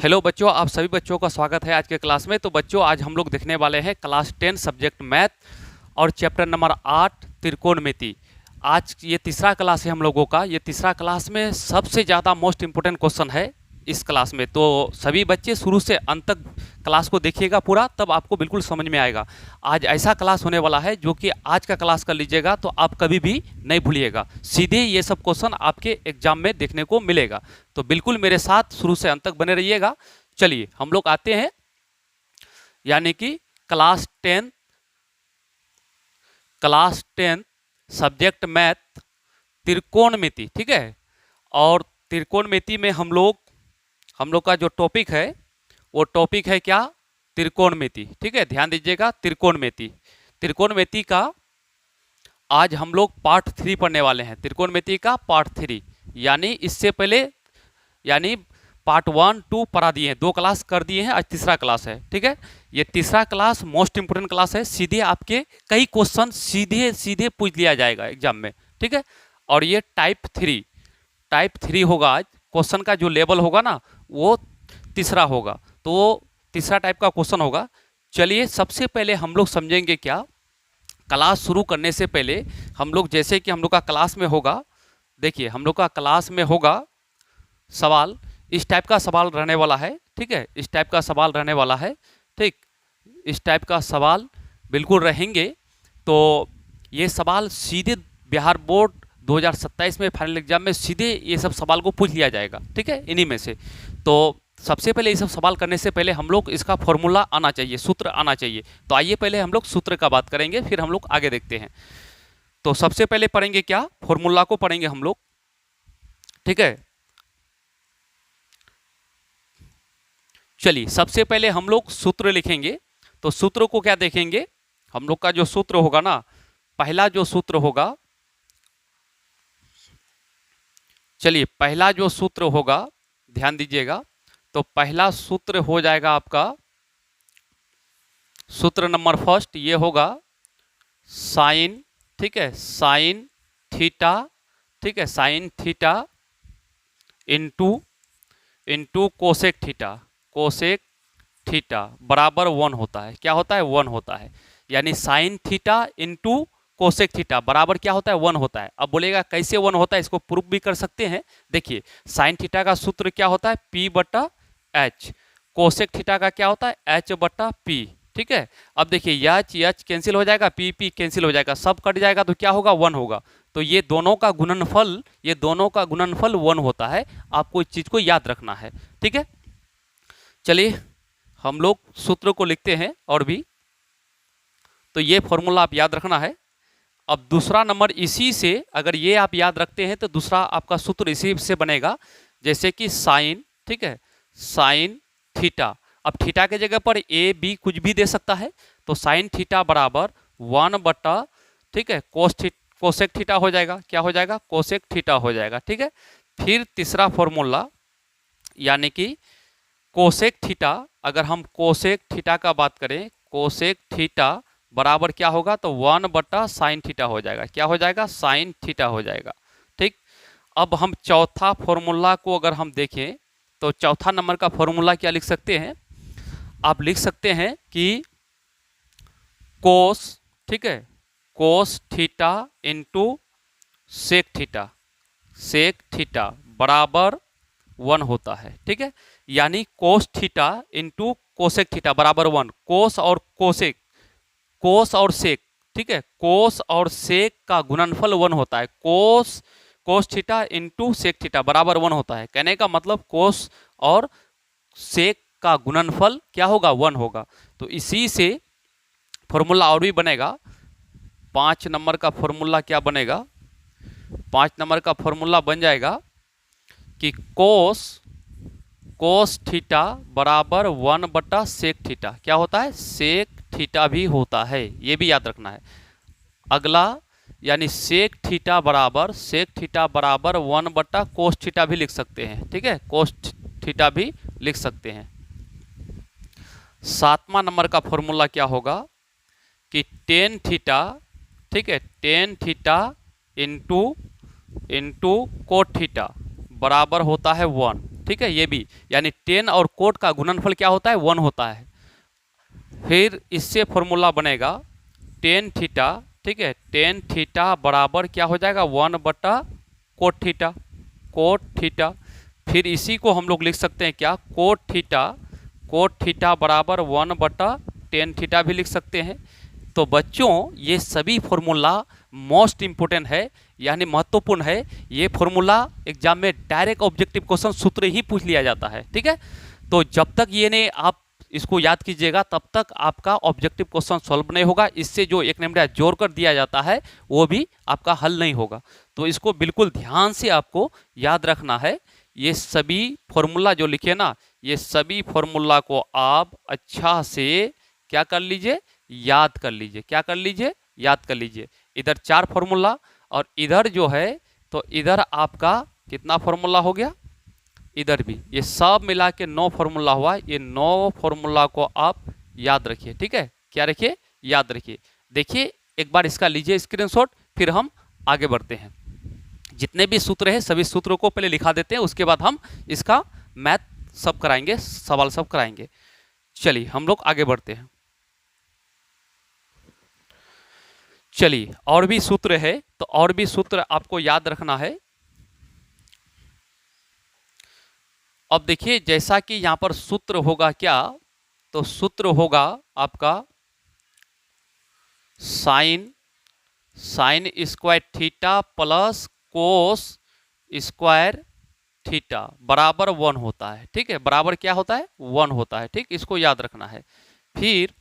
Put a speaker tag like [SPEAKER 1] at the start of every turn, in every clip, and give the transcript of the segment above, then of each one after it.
[SPEAKER 1] Hello बच्चों, आप सभी बच्चों का स्वागत है आज के क्लास में। तो बच्चों, आज हम लोग देखने वाले हैं क्लास 10 सब्जेक्ट मैथ और चैप्टर नंबर 8 त्रिकोणमिति। आज ये तीसरा क्लास है हम लोगों का। ये तीसरा क्लास में सबसे ज़्यादा मोस्ट इम्पोर्टेंट क्वेश्चन है इस क्लास में। तो सभी बच्चे शुरू से अंत तक क्लास को देखिएगा पूरा, तब आपको बिल्कुल समझ में आएगा। आज ऐसा क्लास होने वाला है जो कि आज का क्लास कर लीजिएगा तो आप कभी भी नहीं भूलिएगा। सीधे ये सब क्वेश्चन आपके एग्जाम में देखने को मिलेगा। तो बिल्कुल मेरे साथ शुरू से अंत तक बने रहिएगा। चलिए हम लोग आते हैं, यानी कि क्लास 10 सब्जेक्ट मैथ त्रिकोणमिति। ठीक है, और त्रिकोणमिति में हम लोग का जो टॉपिक है वो टॉपिक है क्या? त्रिकोणमिति। ठीक है, ध्यान दीजिएगा, त्रिकोणमिति का आज हम लोग पार्ट 3 पढ़ने वाले हैं। त्रिकोणमिति का पार्ट 3, यानी इससे पहले यानी पार्ट 1, 2 पढ़ा दिए हैं, 2 क्लास कर दिए हैं, आज तीसरा क्लास है। ठीक है, ये तीसरा क्लास मोस्ट इंपोर्टेंट क्लास है। सीधे आपके कई क्वेश्चन सीधे पूछ लिया जाएगा एग्जाम में। ठीक है, और ये टाइप 3 होगा। आज क्वेश्चन का जो लेवल होगा ना वो तीसरा होगा, तो वो तीसरा टाइप का क्वेश्चन होगा। चलिए सबसे पहले हम लोग समझेंगे क्या, क्लास शुरू करने से पहले हम लोग, जैसे कि हम लोग का क्लास में होगा, देखिए हम लोग का क्लास में होगा सवाल, इस टाइप का सवाल रहने वाला है। ठीक है, इस टाइप का सवाल रहने वाला है। ठीक, इस टाइप का सवाल बिल्कुल रहेंगे। तो ये सवाल सीधे बिहार बोर्ड 2027 में फाइनल एग्जाम में सीधे ये सब सवाल को पूछ लिया जाएगा। ठीक है, इन्हीं में से। तो सबसे पहले ये सब सवाल करने से पहले हम लोग इसका फॉर्मूला आना चाहिए, सूत्र आना चाहिए। तो आइए पहले हम लोग सूत्र का बात करेंगे, फिर हम लोग आगे देखते हैं। तो सबसे पहले पढ़ेंगे क्या? फॉर्मूला को पढ़ेंगे हम लोग। ठीक है, चलिए सबसे पहले हम लोग सूत्र लिखेंगे। तो सूत्र को क्या देखेंगे, हम लोग का जो सूत्र होगा ना, पहला जो सूत्र होगा, चलिए पहला जो सूत्र होगा ध्यान दीजिएगा। तो पहला सूत्र हो जाएगा आपका, सूत्र नंबर फर्स्ट ये होगा साइन। ठीक है, साइन थीटा। ठीक है, sine theta into cosec theta. Cosec theta बराबर 1 होता है। क्या होता है? 1 होता है। यानी sine theta into cosec theta बराबर क्या होता है? 1 होता है। अब बोलेगा कैसे 1 होता है, इसको प्रूफ भी कर सकते हैं। देखिए साइन थीटा का सूत्र क्या होता है? P/H। कोसेक थीटा का क्या होता है? H/P। ठीक है, अब देखिए H कैंसिल हो जाएगा, P कैंसिल हो जाएगा, सब कट जाएगा, तो क्या होगा? 1 होगा। तो ये दोनों का गुणनफल 1 होता है। आपको इस चीज को याद रखना है। ठीक है, चलिए हम लोग सूत्र को लिखते हैं और भी। तो ये फॉर्मूला आप याद रखना है। अब दूसरा नंबर इसी से, अगर ये आप याद रखते हैं तो दूसरा आपका सूत्र इसी से बनेगा, जैसे कि साइन। ठीक है, साइन थीटा। अब थीटा के जगह पर ए बी कुछ भी दे सकता है। तो साइन थीटा बराबर 1/, ठीक है, कोसेक थीटा हो जाएगा। क्या हो जाएगा? कोसेक थीटा हो जाएगा। ठीक है, फिर तीसरा फॉर्मूला यानी कि कोसेक थीटा। अगर हम कोसेक थीटा का बात करें, कोसेक थीटा बराबर क्या होगा? तो 1/साइन थीटा हो जाएगा। क्या हो जाएगा? साइन थीटा हो जाएगा। ठीक, अब हम चौथा फॉर्मूला को अगर हम देखें तो चौथा नंबर का फॉर्मूला क्या लिख सकते हैं? आप लिख सकते हैं कि कोस, ठीक है, cos theta into sec theta बराबर 1 होता है। ठीक है, यानी cos theta into cosec theta बराबर 1। कोस और सेक, ठीक है, कोस और सेक का गुणनफल 1 होता है। Cos theta into sec theta बराबर 1 होता है। कहने का मतलब कोस और सेक का गुणनफल क्या होगा? 1 होगा। तो इसी से फॉर्मूला और भी बनेगा। 5 नंबर का फॉर्मूला क्या बनेगा? 5 नंबर का फॉर्मूला बन जाएगा कि कोस थीटा बराबर 1/सेक थीटा। क्या होता है? सेक थीटा भी होता है, ये भी याद रखना है। अगला यानी सेक थीटा बराबर 1/कोस थीटा भी लिख सकते हैं। ठीक है, कोस थीटा भी लिख सकते हैं। 7वां नंबर का फॉर्मूला क्या होगा कि टेन थीटा, ठीक है, tan theta into cot theta बराबर होता है 1। ठीक है, ये भी, यानी टेन और कोट का गुणनफल क्या होता है, 1 होता है। फिर इससे फॉर्मूला बनेगा टेन थीटा, ठीक है, टेन थीटा बराबर क्या हो जाएगा, 1 बटा कोट थीटा, कोट थीटा। फिर इसी को हम लोग लिख सकते हैं क्या, कोट थीटा बराबर 1 बटा टेन थीटा भी लिख सकते हैं। तो बच्चों ये सभी फॉर्मूला मोस्ट इंपोर्टेंट है, यानी महत्वपूर्ण है। ये फॉर्मूला एग्जाम में डायरेक्ट ऑब्जेक्टिव क्वेश्चन सूत्र ही पूछ लिया जाता है, ठीक है। तो जब तक ये नहीं आप इसको याद कीजिएगा तब तक आपका ऑब्जेक्टिव क्वेश्चन सॉल्व नहीं होगा। इससे जो एक नंबर जोड़ कर दिया जाता है वो भी आपका हल नहीं होगा। तो इसको बिल्कुल ध्यान से आपको याद रखना है। ये सभी फॉर्मूला जो लिखे ना, ये सभी फॉर्मूला को आप अच्छा से क्या कर लीजिए, याद कर लीजिए। क्या कर लीजिए, याद कर लीजिए। इधर 4 फॉर्मूला और इधर जो है तो इधर आपका कितना फॉर्मूला हो गया, इधर भी, ये सब मिला के 9 फॉर्मूला हुआ। ये 9 फॉर्मूला को आप याद रखिए, ठीक है। क्या रखिए, याद रखिए। देखिए एक बार इसका लीजिए स्क्रीनशॉट, फिर हम आगे बढ़ते हैं। जितने भी सूत्र है सभी सूत्रों को पहले लिखा देते हैं, उसके बाद हम इसका मैथ सब कराएंगे, सवाल सब कराएंगे। चलिए हम लोग आगे बढ़ते हैं। चलिए और भी सूत्र है, तो और भी सूत्र आपको याद रखना है। अब देखिए जैसा कि यहां पर सूत्र होगा क्या, तो सूत्र होगा आपका sine square theta plus cos square theta बराबर 1 होता है, ठीक है। बराबर क्या होता है, 1 होता है, ठीक, इसको याद रखना है। फिर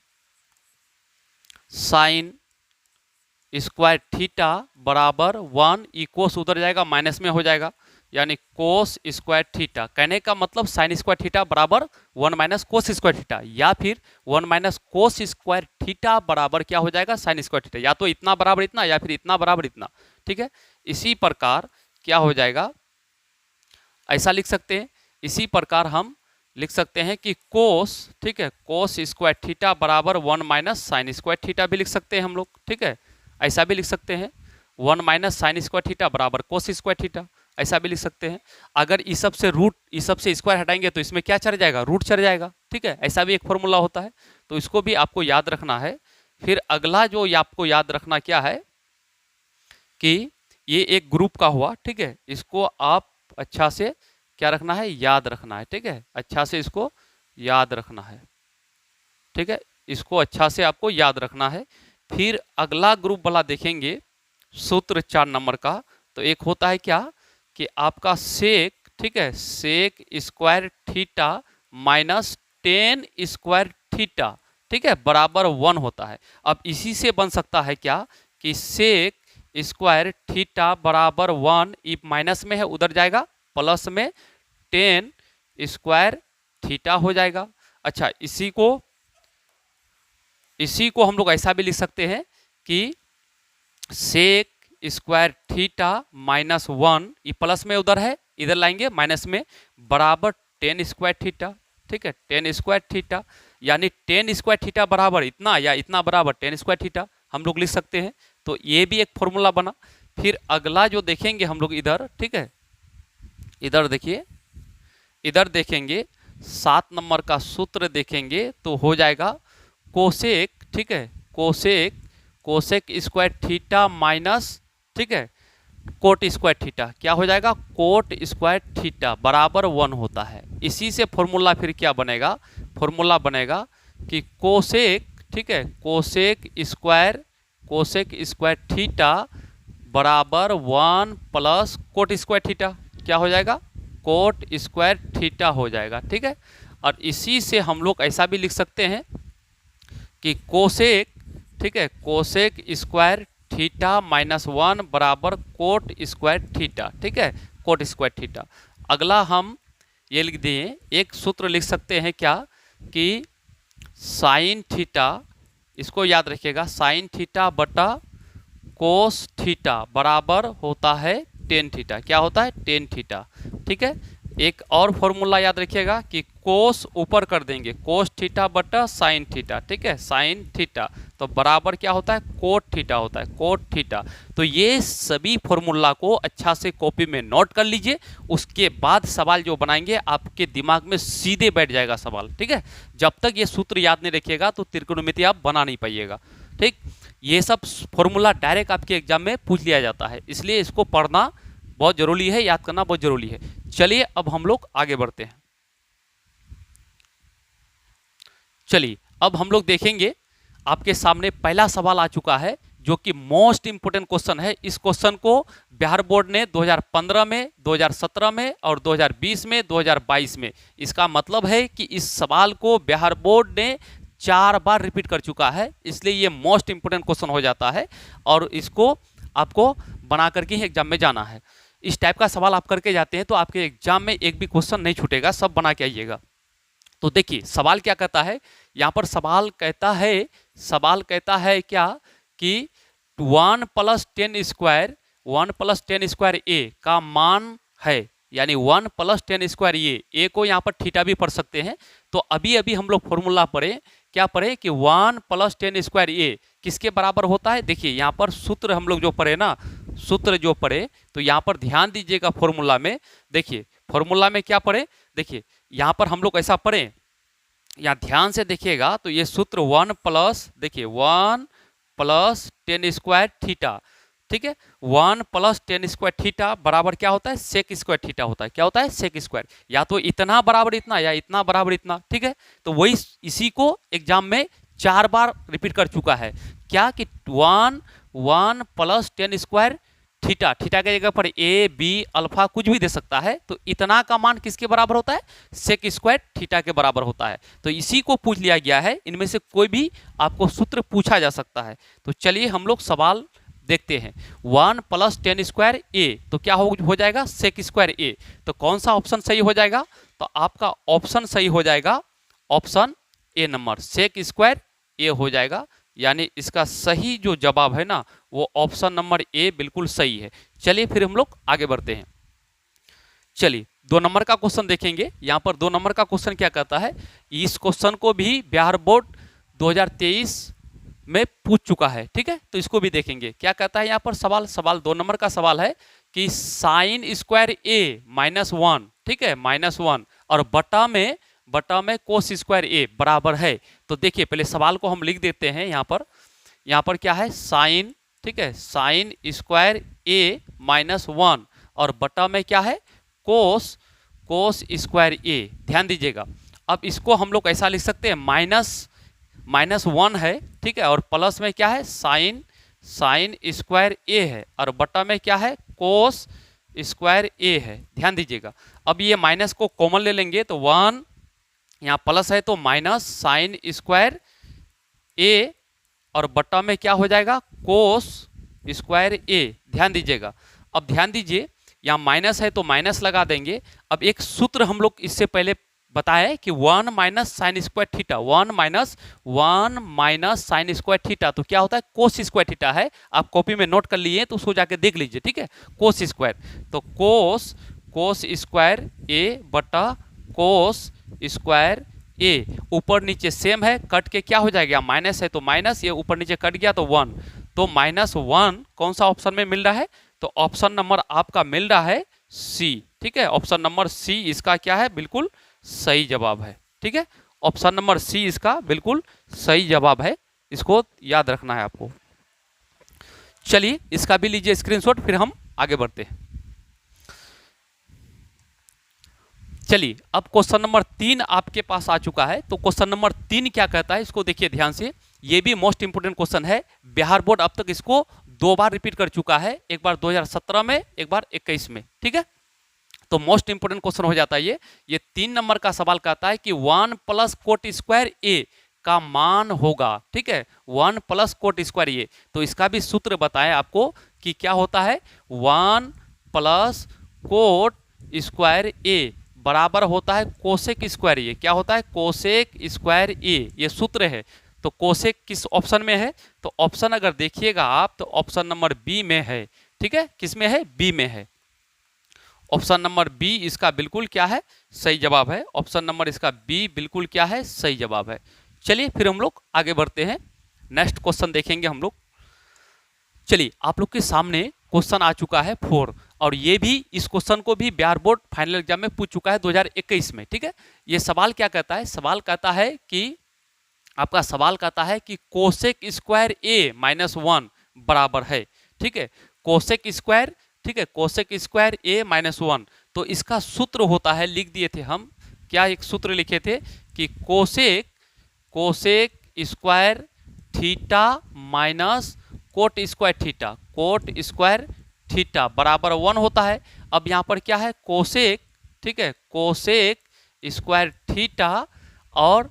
[SPEAKER 1] साइन स्क्वायर थीटा बराबर 1, कोस उधर जाएगा माइनस में हो जाएगा, यानी कोस स्क्वायर थीटा। कहने का मतलब साइन स्क्वायर थीटा बराबर 1 माइनस कोस स्क्वायर थीटा, या फिर 1 माइनस कोस स्क्वायर थीटा बराबर क्या हो जाएगा, साइन स्क्वायर थीटा। या तो इतना बराबर इतना या फिर इतना बराबर इतना, ठीक है। इसी प्रकार क्या हो जाएगा, ऐसा लिख सकते हैं। इसी प्रकार हम लिख सकते हैं कि कोस, ठीक है, कोस स्क्वायर थीटा बराबर 1 माइनस साइन स्क्वायर थीटा भी लिख सकते हैं हम लोग, ठीक है। ऐसा भी लिख सकते हैं 1 माइनस साइन स्क्वायर थीटा बराबर कोस स्क्वायर थीटा, ऐसा भी लिख सकते हैं। अगर इस सब से रूट, इस सब से स्क्वायर हटाएंगे तो इसमें क्या चढ़ जाएगा, रूट चढ़ जाएगा, ठीक है। ऐसा भी एक फॉर्मूला होता है, तो इसको भी आपको याद रखना है। फिर अगला जो आपको याद रखना क्या है कि ये एक ग्रुप का हुआ, ठीक है। इसको आप अच्छा से क्या रखना है, याद रखना है, ठीक है। अच्छा से इसको याद रखना है, ठीक है। इसको अच्छा से आपको याद रखना है। फिर अगला ग्रुप वाला देखेंगे सूत्र 4 नंबर का, तो एक होता है क्या कि आपका सेक, ठीक है, sec square theta minus tan square theta, ठीक है, बराबर 1 होता है। अब इसी से बन सकता है क्या कि सेक स्क्वायर थीटा बराबर 1, माइनस में है उधर जाएगा, प्लस में टेन स्क्वायर थीटा हो जाएगा। अच्छा इसी को हम लोग ऐसा भी लिख सकते हैं कि सेक स्क्वायर थीटा माइनस 1, ये प्लस में उधर है, इधर लाएंगे माइनस में, बराबर टेन स्क्वायर थीटा, ठीक है, टेन स्क्वायर थीटा। यानी टेन स्क्वायर थीटा बराबर इतना या इतना बराबर टेन स्क्वायर थीटा हम लोग लिख सकते हैं। तो ये भी एक फॉर्मूला बना। फिर अगला जो देखेंगे हम लोग इधर, ठीक है, इधर देखिए, इधर देखेंगे 7 नंबर का सूत्र देखेंगे तो हो जाएगा कोसेक, ठीक है, कोसेक स्क्वायर थीटा माइनस, ठीक है, कोट स्क्वायर थीटा, क्या हो जाएगा, कोट स्क्वायर थीटा बराबर 1 होता है। इसी से फॉर्मूला फिर क्या बनेगा, फॉर्मूला बनेगा कि कोसेक, ठीक है, कोसेक स्क्वायर थीटा बराबर 1 प्लस कोट स्क्वायर थीटा, क्या हो जाएगा, कोट स्क्वायर थीटा हो जाएगा, ठीक है। और इसी से हम लोग ऐसा भी लिख सकते हैं कि कोसेक, ठीक है, कोसेक स्क्वायर थीटा माइनस 1 बराबर कोट स्क्वायर थीटा, ठीक है, कोट स्क्वायर थीटा। अगला हम ये लिख दिए, एक सूत्र लिख सकते हैं क्या कि साइन थीटा, इसको याद रखिएगा, साइन थीटा बटा कोस थीटा बराबर होता है टेन थीटा, क्या होता है, टेन थीटा, ठीक है। एक और फॉर्मूला याद रखिएगा कि कोस ऊपर कर देंगे, कोस थीटा बटा साइन थीटा, ठीक है, साइन थीटा, तो बराबर क्या होता है, कोट थीटा होता है, कोट थीटा। तो ये सभी फॉर्मूला को अच्छा से कॉपी में नोट कर लीजिए, उसके बाद सवाल जो बनाएंगे आपके दिमाग में सीधे बैठ जाएगा सवाल, ठीक है। जब तक ये सूत्र याद नहीं रखिएगा तो त्रिकोणमिति आप बना नहीं पाइएगा, ठीक। ये सब फॉर्मूला डायरेक्ट आपके एग्जाम में पूछ लिया जाता है, इसलिए इसको पढ़ना बहुत जरूरी है, याद करना बहुत जरूरी है। चलिए अब हम लोग आगे बढ़ते हैं। चलिए अब हम लोग देखेंगे, आपके सामने पहला सवाल आ चुका है जो कि मोस्ट इंपोर्टेंट क्वेश्चन है। इस क्वेश्चन को बिहार बोर्ड ने 2015 में, 2017 में और 2020 में, 2022 में, इसका मतलब है कि इस सवाल को बिहार बोर्ड ने 4 बार रिपीट कर चुका है, इसलिए ये मोस्ट इंपोर्टेंट क्वेश्चन हो जाता है और इसको आपको बना करके ही एग्जाम में जाना है। इस टाइप का सवाल आप करके जाते हैं तो आपके एग्जाम में एक भी क्वेश्चन नहीं छूटेगा, सब बना के आइएगा। तो देखिए सवाल क्या कहता है, यहाँ पर सवाल कहता है क्या कि 1 + 10 स्क्वायर, 1 + 10 स्क्वायर ए का मान है, यानी 1 + 10 स्क्वायर ए को यहाँ पर थीटा भी पढ़ सकते हैं। तो अभी अभी हम लोग फॉर्मूला पढ़े, क्या पढ़े कि 1 + 10 स्क्वायर ए किसके बराबर होता है। देखिए यहाँ पर सूत्र हम लोग जो पढ़े ना, सूत्र जो पढ़े, तो यहाँ पर ध्यान दीजिएगा फॉर्मूला में। देखिए फॉर्मूला में क्या पढ़े, देखिए यहाँ पर हम लोग ऐसा पढ़े, यहाँ ध्यान से देखिएगा तो ये सूत्र 1 + देखिए 1 + 10 स्क्वायर थीटा, ठीक है। 1 + 10 स्क्वायर थीटा बराबर क्या होता है, सेक स्क्वायर थीटा होता है। क्या होता है, सेक स्क्वायर, या तो इतना बराबर इतना या इतना बराबर इतना, ठीक है। तो वही इसी को एग्जाम में 4 बार रिपीट कर चुका है, क्या कि 1 + 10 स्क्वायर थीटा, थीटा की जगह पर ए बी अल्फा कुछ भी दे सकता है, तो इतना का मान किसके बराबर होता है, सेक स्क्वायर थीटा के बराबर होता है। तो इसी को पूछ लिया गया है, इनमें से कोई भी आपको सूत्र पूछा जा सकता है। तो चलिए हम लोग सवाल देखते हैं। 1 + 10 स्क्वायर ए, तो क्या हो जाएगा, सेक स्क्वायर ए। तो कौन सा ऑप्शन सही हो जाएगा, तो आपका ऑप्शन सही हो जाएगा, option A number, sec square A हो जाएगा। यानी इसका सही जो जवाब है ना वो ऑप्शन नंबर ए बिल्कुल सही है। चलिए फिर हम लोग आगे बढ़ते हैं। चलिए 2 नंबर का क्वेश्चन देखेंगे। यहाँ पर 2 नंबर का क्वेश्चन क्या कहता है, इस क्वेश्चन को भी बिहार बोर्ड 2023 में पूछ चुका है, ठीक है। तो इसको भी देखेंगे, क्या कहता है यहाँ पर सवाल 2 नंबर का सवाल है कि साइन स्क्वायर ए -1, ठीक है, -1 और बटा में कोस स्क्वायर ए बराबर है। तो देखिए पहले सवाल को हम लिख देते हैं। यहाँ पर क्या है, साइन, ठीक है, साइन स्क्वायर ए -1 और बटा में क्या है, कोस स्क्वायर ए। ध्यान दीजिएगा, अब इसको हम लोग ऐसा लिख सकते हैं, -1 है, ठीक है, और प्लस में क्या है, साइन स्क्वायर ए है और बटा में क्या है, कोस स्क्वायर ए है। ध्यान दीजिएगा, अब ये माइनस को कॉमन ले लेंगे तो 1, यहाँ प्लस है तो माइनस साइन स्क्वायर ए और बटा में क्या हो जाएगा, कोस स्क्वायर ए। ध्यान दीजिएगा, अब ध्यान दीजिए यहाँ माइनस है तो माइनस लगा देंगे। अब एक सूत्र हम लोग इससे पहले बताया कि 1 - sine square theta, 1 minus sine square theta, तो क्या होता है, कोस स्क्वायर थीटा है। आप कॉपी में नोट कर लिए तो उसको जाके देख लीजिए, ठीक है, कोस स्क्वायर। तो कोस स्क्वायर ए बटा कोस स्क्वायर ए, ऊपर नीचे सेम है, कट के क्या हो जाएगा, माइनस है तो माइनस, ये ऊपर नीचे कट गया तो 1, तो -1 कौन सा ऑप्शन में मिल रहा है, तो ऑप्शन नंबर आपका मिल रहा है सी, ठीक है। ऑप्शन नंबर सी इसका क्या है, बिल्कुल सही जवाब है, ठीक है। ऑप्शन नंबर सी इसका बिल्कुल सही जवाब है, इसको याद रखना है आपको। चलिए इसका भी लीजिए स्क्रीनशॉट, फिर हम आगे बढ़ते हैं। चलिए अब क्वेश्चन नंबर 3 आपके पास आ चुका है। तो क्वेश्चन नंबर 3 क्या कहता है, इसको देखिए ध्यान से, ये भी मोस्ट इंपोर्टेंट क्वेश्चन है। बिहार बोर्ड अब तक इसको 2 बार रिपीट कर चुका है, एक बार 2017 में, एक बार 21 में, ठीक है। तो मोस्ट इंपोर्टेंट क्वेश्चन हो जाता है ये 3 नंबर का सवाल कहता है कि 1 + कोट स्क्वायर ए का मान होगा, ठीक है, 1 + कोट स्क्वायर ए। तो इसका भी सूत्र बताएं आपको कि क्या होता है, 1 + कोट स्क्वायर ए बराबर होता है कोसेक स्क्वायर ए। क्या होता है, कोसेक स्क्वायर ए, ये सूत्र है। तो कोसेक किस ऑप्शन में है, तो ऑप्शन अगर देखिएगा आप तो ऑप्शन नंबर बी में है, ठीक है, किस में है, बी में है। ऑप्शन नंबर बी इसका बिल्कुल क्या है, सही जवाब है। ऑप्शन नंबर इसका बी बिल्कुल क्या है, सही जवाब है। चलिए फिर हम लोग आगे बढ़ते हैं। नेक्स्ट क्वेश्चन देखेंगे हम लोग। चलिए आप लोग के सामने क्वेश्चन आ चुका है 4, और ये भी इस क्वेश्चन को भी बिहार बोर्ड फाइनल एग्जाम में पूछ चुका है 2021 में। ठीक है, ये सवाल क्या कहता है, सवाल कहता है कि आपका सवाल कहता है कि कोसेक स्क्वायर ए माइनस 1 बराबर है। ठीक है, कोसेक स्क्वायर, ठीक है, कोसेक स्क्वायर ए माइनस 1, तो इसका सूत्र होता है, लिख दिए थे हम, क्या एक सूत्र लिखे थे कि cosec square theta minus cot square theta, coat square theta बराबर 1 होता है। अब यहाँ पर क्या है, कोसेक, ठीक है, कोसेक स्क्वायर थीटा, और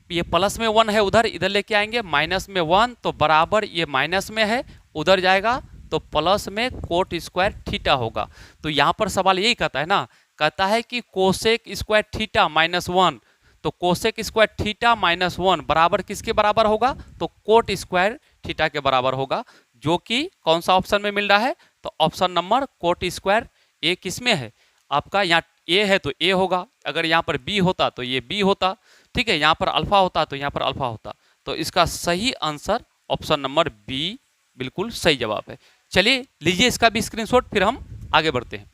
[SPEAKER 1] ये प्लस में 1 है, उधर इधर लेके आएंगे माइनस में 1, तो बराबर ये माइनस में है, उधर जाएगा तो प्लस में कोट स्क्वायर थीटा होगा। तो यहाँ पर सवाल यही कहता है ना, कहता है कि कोसेक स्क्वायर थीटा माइनस 1, तो कोसेक स्क्वायर थीटा माइनस 1 बराबर किसके बराबर होगा, तो कोट स्क्वायर थीटा के बराबर होगा, जो कि कौन सा ऑप्शन में मिल रहा है, तो ऑप्शन नंबर कोट स्क्वायर ए किस में है आपका, यहाँ ए है तो ए होगा, अगर यहाँ पर बी होता तो ये बी होता, ठीक है, यहाँ पर अल्फा होता तो यहाँ पर अल्फा होता, तो इसका सही आंसर ऑप्शन नंबर बी बिल्कुल सही जवाब है। चलिए लीजिए इसका भी स्क्रीनशॉट, फिर हम आगे बढ़ते हैं।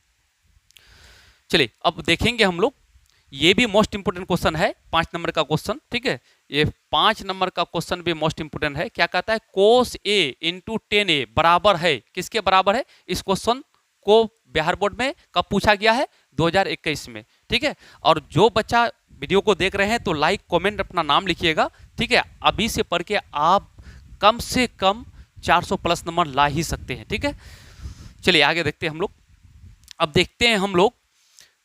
[SPEAKER 1] चलिए अब देखेंगे हम लोग, ये भी मोस्ट इंपोर्टेंट क्वेश्चन है, 5 नंबर का क्वेश्चन। ठीक है, ये 5 नंबर का क्वेश्चन भी मोस्ट इंपोर्टेंट है। क्या कहता है, कोस ए इंटू 10a बराबर है किसके बराबर है, इस क्वेश्चन को बिहार बोर्ड में कब पूछा गया है, 2021 में। ठीक है, और जो बच्चा वीडियो को देख रहे हैं तो लाइक कमेंट अपना नाम लिखिएगा। ठीक है, अभी से पढ़ के आप कम से कम 400 प्लस नंबर ला ही सकते हैं। ठीक है, चलिए आगे देखते हैं हम लोग। अब देखते हैं हम लोग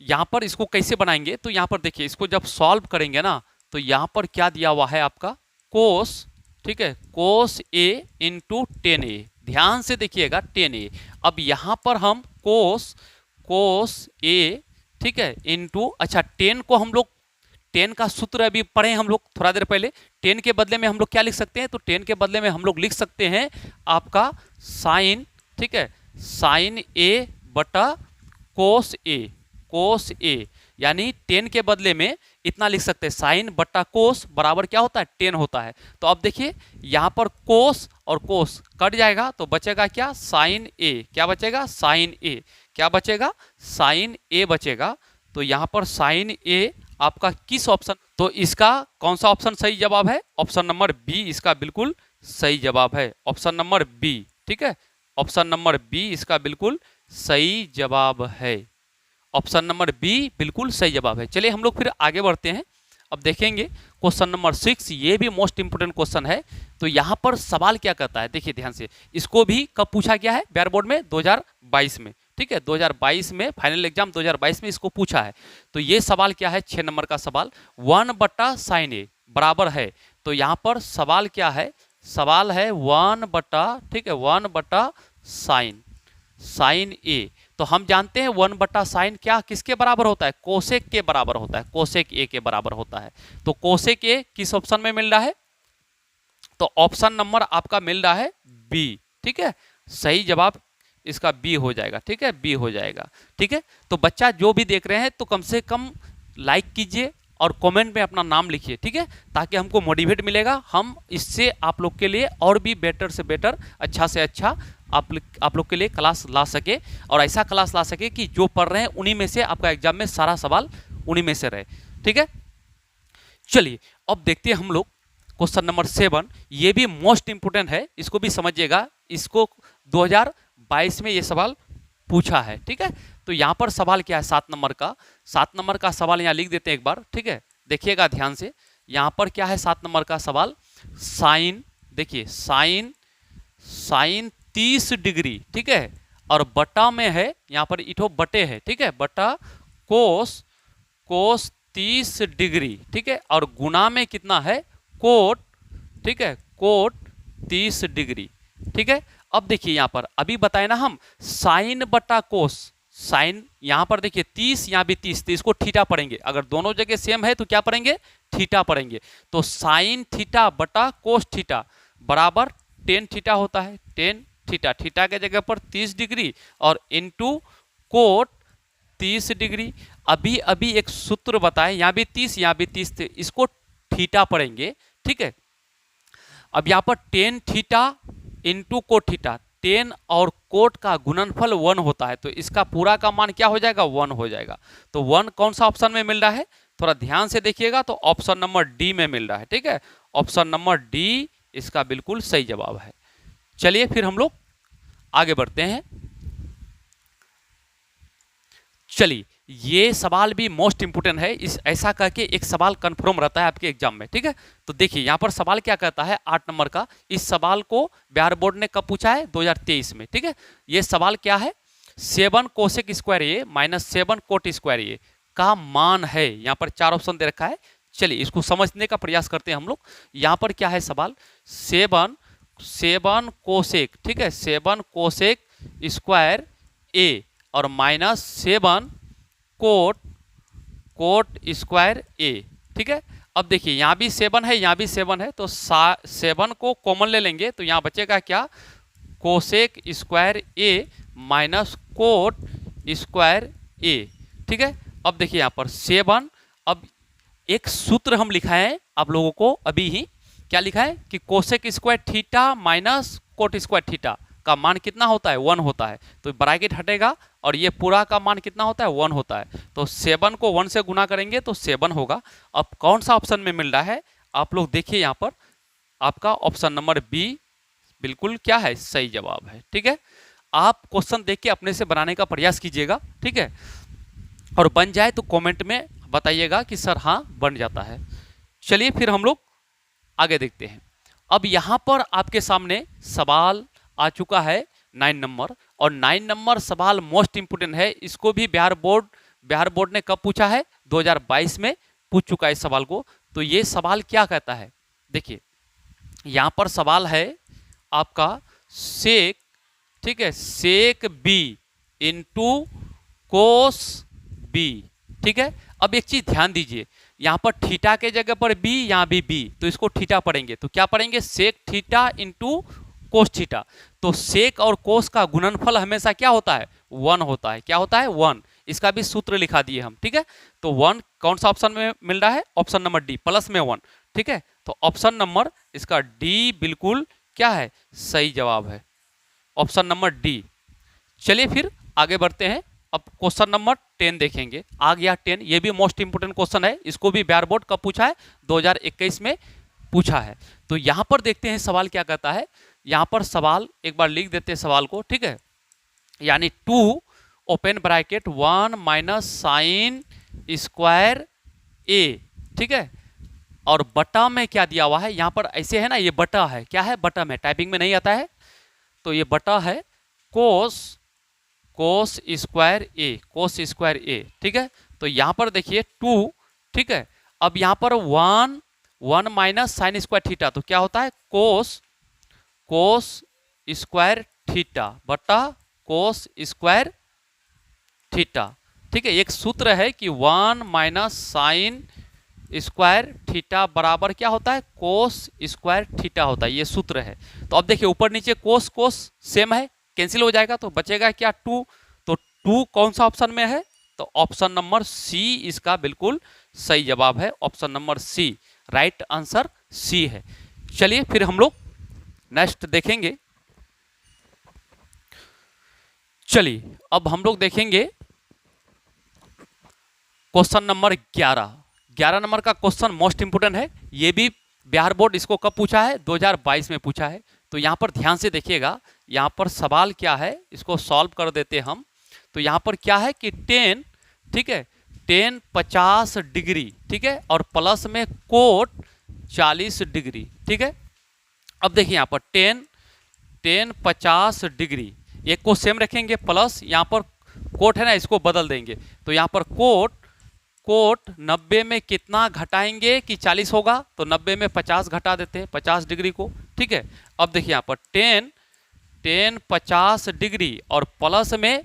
[SPEAKER 1] यहाँ पर इसको कैसे बनाएंगे, तो यहाँ पर देखिए, इसको जब सॉल्व करेंगे ना, तो यहाँ पर क्या दिया हुआ है आपका कोस, ठीक है, कोस ए इंटू 10a, ध्यान से देखिएगा 10a। अब यहाँ पर हम कोस ए, ठीक है, इंटू, अच्छा 10 को हम लोग, 10 का सूत्र अभी पढ़े हम लोग थोड़ा देर पहले, 10 के बदले में हम लोग क्या लिख सकते हैं, तो 10 के बदले में हम लोग लिख सकते हैं आपका साइन, ठीक है, साइन ए बटा कोस ए, कोस ए, यानी 10 के बदले में इतना लिख सकते हैं, साइन बट्टा कोस बराबर क्या होता है, 10 होता है। तो अब देखिए यहाँ पर कोस और कोस कट जाएगा, तो बचेगा क्या, साइन ए, क्या बचेगा, साइन ए, क्या बचेगा, साइन ए बचेगा। तो यहाँ पर साइन ए आपका किस ऑप्शन, तो इसका कौन सा ऑप्शन सही जवाब है, ऑप्शन नंबर बी इसका बिल्कुल सही जवाब है, ऑप्शन नंबर बी। ठीक है, ऑप्शन नंबर बी इसका बिल्कुल सही जवाब है, ऑप्शन नंबर बी बिल्कुल सही जवाब है। चलिए हम लोग फिर आगे बढ़ते हैं। अब देखेंगे क्वेश्चन नंबर 6, ये भी मोस्ट इंपोर्टेंट क्वेश्चन है। तो यहाँ पर सवाल क्या कहता है, देखिए ध्यान से, इसको भी कब पूछा गया है, बिहार बोर्ड में 2022 में। ठीक है, 2022 में, फाइनल एग्जाम 2022 में इसको पूछा है। तो ये सवाल क्या है, 6 नंबर का सवाल, 1 बटा साइन ए बराबर है, तो यहाँ पर सवाल क्या है, सवाल है 1 बटा, ठीक है, 1 बटा साइन ए। तो हम जानते हैं 1 बटा साइन क्या किसके बराबर होता है, कोसेक के बराबर होता है, कोसेक ए के बराबर होता है। तो कोसेक ए किस ऑप्शन में मिल रहा है, तो ऑप्शन नंबर आपका मिल रहा है बी। ठीक है, सही जवाब इसका बी हो जाएगा। ठीक है, बी हो जाएगा। ठीक है, तो बच्चा जो भी देख रहे हैं तो कम से कम लाइक कीजिए और कमेंट में अपना नाम लिखिए। ठीक है, ताकि हमको मोटिवेट मिलेगा, हम इससे आप लोग के लिए और भी बेटर से बेटर, अच्छा से अच्छा आप लोग के लिए क्लास ला सके, और ऐसा क्लास ला सके कि जो पढ़ रहे हैं उन्हीं में से आपका एग्जाम में सारा सवाल उन्हीं में से रहे। ठीक है, चलिए अब देखते हैं हम लोग क्वेश्चन नंबर 7, ये भी मोस्ट इंपोर्टेंट है, इसको भी समझिएगा, इसको 2022 में ये सवाल पूछा है। ठीक है, तो यहाँ पर सवाल क्या है, 7 नंबर का, 7 नंबर का सवाल यहाँ लिख देते हैं एक बार। ठीक है, देखिएगा ध्यान से, यहाँ पर क्या है 7 नंबर का सवाल, साइन, देखिए साइन 30 डिग्री, ठीक है, और बटा में है, यहाँ पर इठो बटे है, ठीक है, बटा कोस 30 डिग्री, ठीक है, और गुना में कितना है, कोट, ठीक है, कोट 30 डिग्री। ठीक है, अब देखिए यहाँ पर अभी बताए ना हम, साइन बटा कोस, साइन यहाँ पर देखिए 30, यहाँ भी 30, तो इसको थीटा पढ़ेंगे, अगर दोनों जगह सेम है तो क्या पढ़ेंगे, थीटा पढ़ेंगे। तो साइन थीटा बटा कोस थीटा बराबर टेन थीटा होता है, टेन थीटा, थीटा के जगह पर 30 डिग्री और इनटू कोट 30 डिग्री। अभी अभी एक सूत्र बताएं, यहाँ भी 30 यहाँ भी 30 थे, इसको थीटा पढ़ेंगे। ठीक है, अब यहाँ पर tan theta into cot theta, ten और कोट का गुणनफल 1 होता है, तो इसका पूरा का मान क्या हो जाएगा 1 हो जाएगा। तो 1 कौन सा ऑप्शन में मिल रहा है, थोड़ा ध्यान से देखिएगा, तो ऑप्शन नंबर डी में मिल रहा है। ठीक है, ऑप्शन नंबर डी इसका बिल्कुल सही जवाब है। चलिए फिर हम लोग आगे बढ़ते हैं। चलिए ये सवाल भी मोस्ट इंपोर्टेंट है, इस ऐसा करके एक सवाल कंफर्म रहता है आपके एग्जाम में। ठीक है, तो देखिए यहाँ पर सवाल क्या कहता है 8 नंबर का। इस सवाल को बिहार बोर्ड ने कब पूछा है, 2023 में। ठीक है, ये सवाल क्या है, 7 कोसेक स्क्वायर ए माइनस 7 कोट स्क्वायर ए का मान है। यहाँ पर 4 ऑप्शन दे रखा है। चलिए इसको समझने का प्रयास करते हैं हम लोग। यहाँ पर क्या है सवाल, 7 कोसेक, ठीक है, 7 कोसेक स्क्वायर ए और माइनस 7 कोट स्क्वायर ए। ठीक है, अब देखिए यहाँ भी 7 है, यहाँ भी 7 है, तो 7 को कॉमन ले लेंगे तो यहाँ बचेगा क्या, cosec square A minus cot square A. ठीक है, अब देखिए यहाँ पर 7, अब एक सूत्र हम लिखा है आप लोगों को अभी ही, क्या लिखा है कि cosec square theta minus cot square theta का मान कितना होता है 1 होता है। तो ब्रैकेट हटेगा और ये पूरा का मान कितना होता है 1 होता है। तो 7 को 1 से गुना करेंगे तो 7 होगा। अब कौन सा ऑप्शन में मिल रहा है, आप लोग देखिए यहाँ पर आपका ऑप्शन नंबर बी बिल्कुल क्या है, सही जवाब है। ठीक है, आप क्वेश्चन देख के अपने से बनाने का प्रयास कीजिएगा। ठीक है, और बन जाए तो कमेंट में बताइएगा कि सर हाँ बन जाता है। चलिए फिर हम लोग आगे देखते हैं। अब यहाँ पर आपके सामने सवाल आ चुका है 9 नंबर, और 9 नंबर सवाल मोस्ट इंपोर्टेंट है। इसको भी बिहार बोर्ड ने कब पूछा है, 2022 में पूछ चुका है इस सवाल को। तो ये सवाल क्या कहता है, देखिए यहाँ पर सवाल है आपका सेक, ठीक है, सेक बी इंटू कोस बी। ठीक है, अब एक चीज ध्यान दीजिए, यहाँ पर थीटा के जगह पर बी, यहाँ भी बी, तो इसको थीटा पढ़ेंगे तो क्या पढ़ेंगे, sec theta into cos theta. तो सेक और कोस का गुणनफल हमेशा क्या होता है 1 होता है। क्या होता है 1, इसका भी सूत्र लिखा दिए हम। ठीक है, तो 1 कौन सा ऑप्शन में मिल रहा है, ऑप्शन नंबर डी प्लस में 1। ठीक है, तो ऑप्शन नंबर इसका डी बिल्कुल क्या है, सही जवाब है, ऑप्शन नंबर डी। चलिए फिर आगे बढ़ते हैं। अब क्वेश्चन नंबर 10 देखेंगे। आ गया 10, ये भी मोस्ट इंपोर्टेंट क्वेश्चन है। इसको भी बिहार बोर्ड कब पूछा है, 2021 में पूछा है। तो यहां पर देखते हैं सवाल क्या कहता है। यहां पर सवाल एक बार लिख देते हैं सवाल को। ठीक है, यानी 2 open bracket 1 minus sine square A. ठीक है, और बटा में क्या दिया हुआ है, यहां पर ऐसे है ना, ये बटा है, क्या है बटा में, टाइपिंग में नहीं आता है, तो ये बटा है कोस स्क्वायर ए। ठीक है, तो यहां पर देखिए 2। ठीक है, अब यहां पर 1 माइनस साइन स्क्वायर थीटा, तो क्या होता है कोस स्क्वायर थीटा बटा कोस स्क्वायर थीटा। ठीक है, एक सूत्र है कि 1 माइनस साइन स्क्वायर थीटा बराबर क्या होता है, कोस स्क्वायर थीटा होता है, ये सूत्र है। तो अब देखिए ऊपर नीचे कोस सेम है, कैंसिल हो जाएगा, तो बचेगा क्या 2। तो 2 कौन सा ऑप्शन में है, तो ऑप्शन नंबर सी इसका बिल्कुल सही जवाब है, option number C, right answer C है। चलिए फिर हम लोग नेक्स्ट देखेंगे। चलिए अब हम लोग देखेंगे क्वेश्चन नंबर 11 नंबर का क्वेश्चन मोस्ट इंपोर्टेंट है। ये भी बिहार बोर्ड इसको कब पूछा है, 2022 में पूछा है। तो यहाँ पर ध्यान से देखिएगा, यहाँ पर सवाल क्या है, इसको सॉल्व कर देते हम। तो यहाँ पर क्या है कि 10, ठीक है, 10 50 डिग्री, ठीक है, और प्लस में कोट 40 डिग्री। ठीक है, अब देखिए यहाँ पर 10 50 डिग्री, एक को सेम रखेंगे, प्लस यहाँ पर कोट है ना, इसको बदल देंगे। तो यहाँ पर कोट 90 में कितना घटाएंगे कि 40 होगा, तो 90 में 50 घटा देते हैं, 50 डिग्री को। ठीक है, अब देखिए यहाँ पर 10 50 डिग्री और प्लस में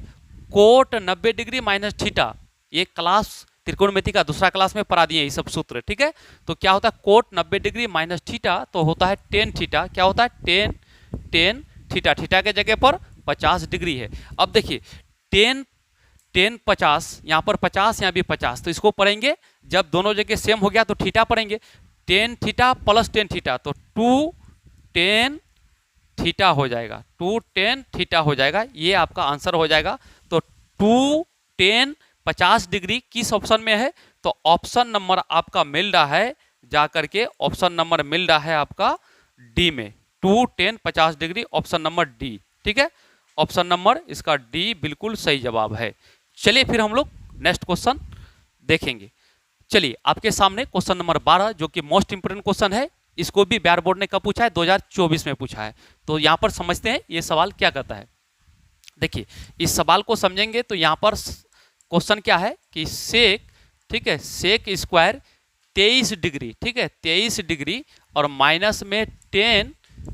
[SPEAKER 1] कोट 90 डिग्री माइनस थीटा। ये क्लास त्रिकोणमिति का दूसरा क्लास में पढ़ा दिए ये सब सूत्र। ठीक है, तो क्या होता है कोट 90 डिग्री माइनस थीटा, तो होता है टेन थीटा। क्या होता है टेन थीटा, थीटा के जगह पर 50 डिग्री है। अब देखिए 10 50, यहाँ पर 50, यहाँ भी 50, तो इसको पढ़ेंगे, जब दोनों जगह सेम हो गया तो थीटा पढ़ेंगे, 10 थीटा प्लस 10 थीटा, तो टेन थीटा हो जाएगा, 2 tan थीटा हो जाएगा, ये आपका आंसर हो जाएगा। तो 2 tan 50 डिग्री किस ऑप्शन में है? तो ऑप्शन नंबर आपका मिल रहा है, जाकर के ऑप्शन नंबर मिल रहा है आपका डी में, 2 tan 50 degree, option number D. ठीक है, ऑप्शन नंबर इसका डी बिल्कुल सही जवाब है। चलिए फिर हम लोग नेक्स्ट क्वेश्चन देखेंगे। चलिए आपके सामने क्वेश्चन नंबर 12 जो कि मोस्ट इंपोर्टेंट क्वेश्चन है, इसको भी बिहार बोर्ड ने कब पूछा है? 2024 में पूछा है। तो यहाँ पर समझते हैं ये सवाल क्या कहता है। देखिए इस सवाल को समझेंगे तो यहाँ पर क्वेश्चन क्या है कि सेक, ठीक है, सेक स्क्वायर 23 डिग्री, ठीक है, 23 डिग्री और माइनस में 10,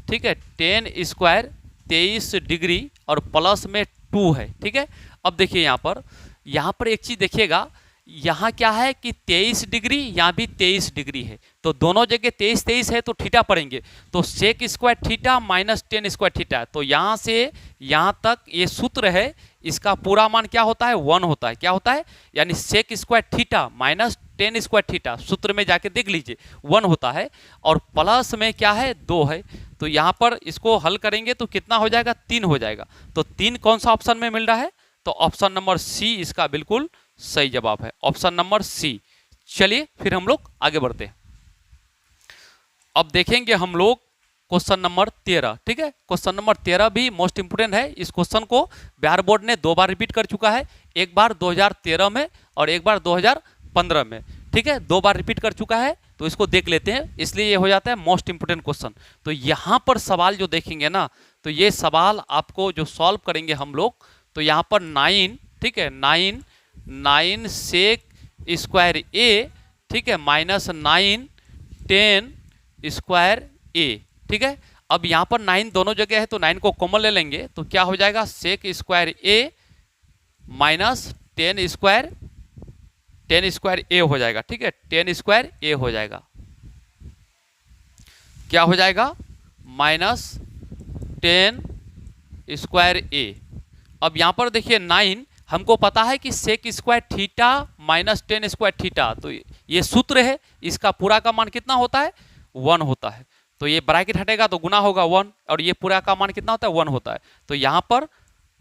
[SPEAKER 1] ठीक है, 10 स्क्वायर 23 डिग्री और प्लस में 2 है। ठीक है, अब देखिए यहाँ पर एक चीज देखिएगा, यहाँ क्या है कि 23 डिग्री, यहाँ भी 23 डिग्री है, तो दोनों जगह 23 23 है तो थीटा पड़ेंगे, तो sec square theta minus 10 square theta, तो यहाँ से यहाँ तक ये सूत्र है, इसका पूरा मान क्या होता है? 1 होता है। क्या होता है? यानी sec square theta minus 10 square theta, सूत्र में जाके देख लीजिए 1 होता है, और प्लस में क्या है? 2 है। तो यहाँ पर इसको हल करेंगे तो कितना हो जाएगा? 3 हो जाएगा। तो 3 कौन सा ऑप्शन में मिल रहा है? तो ऑप्शन नंबर सी इसका बिल्कुल सही जवाब है, ऑप्शन नंबर सी। चलिए फिर हम लोग आगे बढ़ते हैं। अब देखेंगे हम लोग क्वेश्चन नंबर 13। ठीक है, क्वेश्चन नंबर 13 भी मोस्ट इंपोर्टेंट है। इस क्वेश्चन को बिहार बोर्ड ने 2 बार रिपीट कर चुका है, एक बार 2013 में और एक बार 2015 में। ठीक है, 2 बार रिपीट कर चुका है, तो इसको देख लेते हैं, इसलिए ये हो जाता है मोस्ट इंपोर्टेंट क्वेश्चन। तो यहाँ पर सवाल जो देखेंगे ना, तो ये सवाल आपको जो सॉल्व करेंगे हम लोग, तो यहाँ पर 9, ठीक है, 9 सेक स्क्वायर ए, ठीक है, माइनस 9 10 स्क्वायर ए। ठीक है, अब यहाँ पर 9 दोनों जगह है तो 9 को कॉमन ले लेंगे, तो क्या हो जाएगा? सेक square A minus 10 square A हो जाएगा। ठीक है, 10 स्क्वायर ए हो जाएगा, क्या हो जाएगा? Minus 10 square A. अब यहाँ पर देखिए 9, हमको पता है कि sec square theta minus 10 square theta, तो ये सूत्र है, इसका पूरा का मान कितना होता है? 1 होता है। तो ये ब्रैकेट हटेगा तो गुना होगा 1, और ये पूरा का मान कितना होता है? 1 होता है। तो यहाँ पर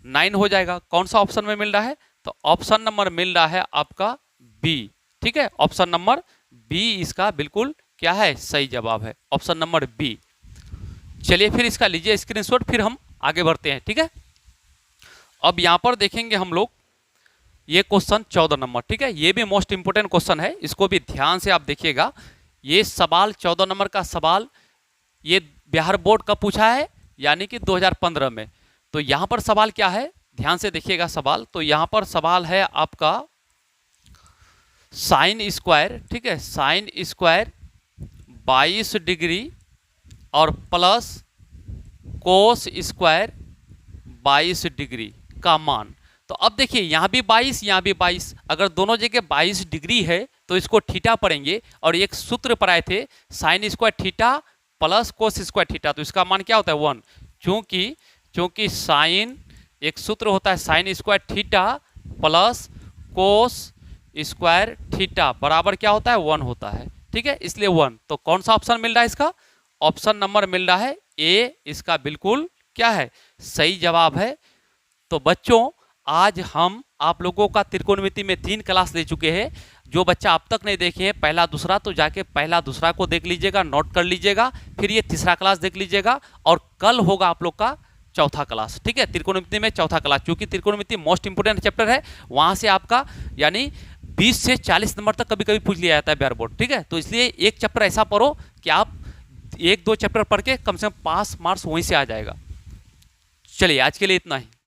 [SPEAKER 1] 9 हो जाएगा। कौन सा ऑप्शन में मिल रहा है? तो ऑप्शन नंबर मिल रहा है आपका बी। ठीक है, ऑप्शन नंबर बी इसका बिल्कुल क्या है? सही जवाब है, ऑप्शन नंबर बी। चलिए फिर इसका लीजिए स्क्रीनशॉट, फिर हम आगे बढ़ते हैं। ठीक है, अब यहाँ पर देखेंगे हम लोग ये क्वेश्चन 14 नंबर। ठीक है, ये भी मोस्ट इंपोर्टेंट क्वेश्चन है, इसको भी ध्यान से आप देखिएगा। ये सवाल 14 नंबर का सवाल ये बिहार बोर्ड का पूछा है, यानी कि 2015 में। तो यहाँ पर सवाल क्या है? ध्यान से देखिएगा सवाल। तो यहाँ पर सवाल है आपका साइन स्क्वायर, ठीक है, साइन स्क्वायर 22 डिग्री और प्लस कोस स्क्वायर 22 डिग्री का मान। तो अब देखिए यहाँ भी 22, यहाँ भी 22, अगर दोनों जगह 22 डिग्री है तो इसको थीटा पढ़ेंगे, और एक सूत्र पर आए थे sine square theta plus cos square theta, तो इसका मान क्या होता है? 1। चूंकि साइन एक सूत्र होता है sine square theta plus cos square theta बराबर क्या होता है? 1 होता है। ठीक है, इसलिए 1। तो कौन सा ऑप्शन मिल रहा है इसका? ऑप्शन नंबर मिल रहा है ए, इसका बिल्कुल क्या है? सही जवाब है। तो बच्चों आज हम आप लोगों का त्रिकोणमिति में 3 क्लास ले चुके हैं। जो बच्चा अब तक नहीं देखे हैं पहला दूसरा, तो जाके पहला दूसरा को देख लीजिएगा, नोट कर लीजिएगा, फिर ये तीसरा क्लास देख लीजिएगा, और कल होगा आप लोग का चौथा क्लास। ठीक है, त्रिकोणमिति में चौथा क्लास, क्योंकि त्रिकोणमिति मोस्ट इंपोर्टेंट चैप्टर है, वहां से आपका यानी 20 से 40 नंबर तक कभी कभी पूछ लिया जाता है बिहार बोर्ड। ठीक है, तो इसलिए एक चैप्टर ऐसा पढ़ो कि आप 1-2 चैप्टर पढ़ के कम से कम पास मार्क्स वहीं से आ जाएगा। चलिए आज के लिए इतना ही।